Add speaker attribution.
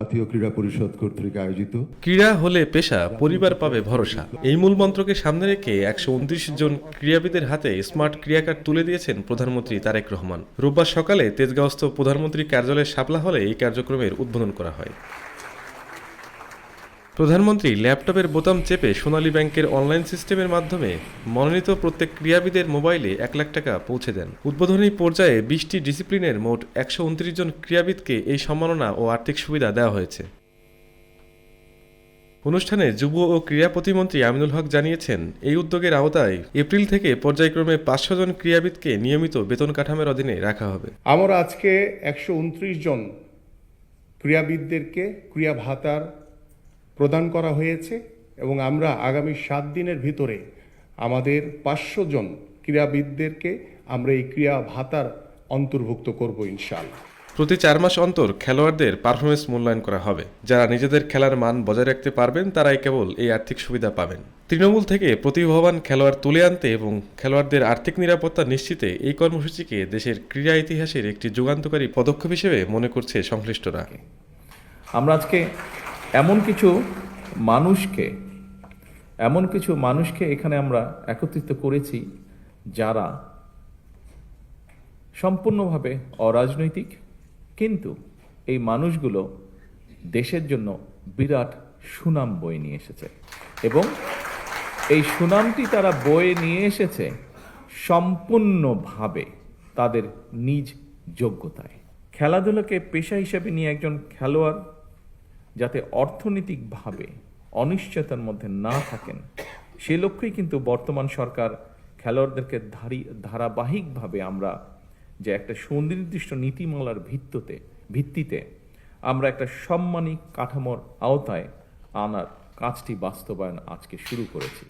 Speaker 1: জাতীয় ক্রীড়া পরিষদ কর্তৃক আয়োজিত
Speaker 2: ক্রীড়া হলে পেশা, পরিবার পাবে ভরসা, এই মূল মন্ত্রকে সামনে রেখে 129 জন ক্রীড়াবিদের হাতে স্মার্ট ক্রীড়া কার্ড তুলে দিয়েছেন প্রধানমন্ত্রী তারেক রহমান। রোববার সকালে তেজগাঁওস্থ প্রধানমন্ত্রী কার্যালয়ের শাপলা হলে এই কার্যক্রমের উদ্বোধন করা হয়। প্রধানমন্ত্রী ল্যাপটপের বোতাম চেপে সোনালী ব্যাংকের অনলাইন সিস্টেমের মাধ্যমে মনোনীত প্রত্যেক ক্রীড়াবিদের মোবাইলে 1 লাখ টাকা পৌঁছে দেন। উদ্বোধনী পর্যায়ে 20টি ডিসিপ্লিনের মোট 129 জন ক্রীড়াবিদকে এই সম্মাননা ও আর্থিক সুবিধা দেওয়া হয়েছে। অনুষ্ঠানে যুব ও ক্রীড়া প্রতিমন্ত্রী আমিনুল হক জানিয়েছেন, এই উদ্যোগের আওতায় এপ্রিল থেকে পর্যায়ক্রমে 500 জন ক্রীড়াবিদকে নিয়মিত বেতন কাঠামোর অধীনে রাখা হবে।
Speaker 3: আমরা আজকে 129 জন ক্রীড়াবিদদেরকে ক্রীড়া ভাতার প্রদান করা হয়েছে এবং আমরা আগামী 7 দিনের ভিতরে আমাদের 500 জন ক্রীড়াবিদদেরকে আমরা এই ক্রীড়া ভাতার অন্তর্ভুক্ত করব ইনশাআল্লাহ।
Speaker 2: প্রতি 4 মাস অন্তর খেলোয়াড়দের পারফরমেন্স মূল্যায়ন করা হবে। যারা নিজেদের খেলার মান বজায় রাখতে পারবেন তারাই কেবল এই আর্থিক সুবিধা পাবেন। তৃণমূল থেকে প্রতিভাবান খেলোয়াড় তুলে আনতে এবং খেলোয়াড়দের আর্থিক নিরাপত্তা নিশ্চিতে এই কর্মসূচিকে দেশের ক্রীড়া ইতিহাসের একটি যুগান্তকারী পদক্ষেপ হিসেবে মনে করছে সংশ্লিষ্টরা।
Speaker 4: আমরা আজকে এমন কিছু মানুষকে এখানে আমরা একত্রিত করেছি যারা সম্পূর্ণভাবে অরাজনৈতিক, কিন্তু এই মানুষগুলো দেশের জন্য বিরাট সুনাম বয়ে নিয়ে এসেছে এবং এই সুনামটি তারা বয়ে নিয়ে এসেছে সম্পূর্ণভাবে তাদের নিজ যোগ্যতায়। খেলাধুলাকে পেশা হিসেবে নিয়ে একজন খেলোয়াড় যাতে অর্থনৈতিকভাবে অনিশ্চয়তার মধ্যে না থাকেন, সে লক্ষ্যেই কিন্তু বর্তমান সরকার খেলোয়াড়দেরকে ধারাবাহিকভাবে আমরা যে একটা সুনির্দিষ্ট নীতিমালার ভিত্তিতে আমরা একটা সম্মানী কাঠামোর আওতায় আনার কাজটি বাস্তবায়ন আজকে শুরু করেছি।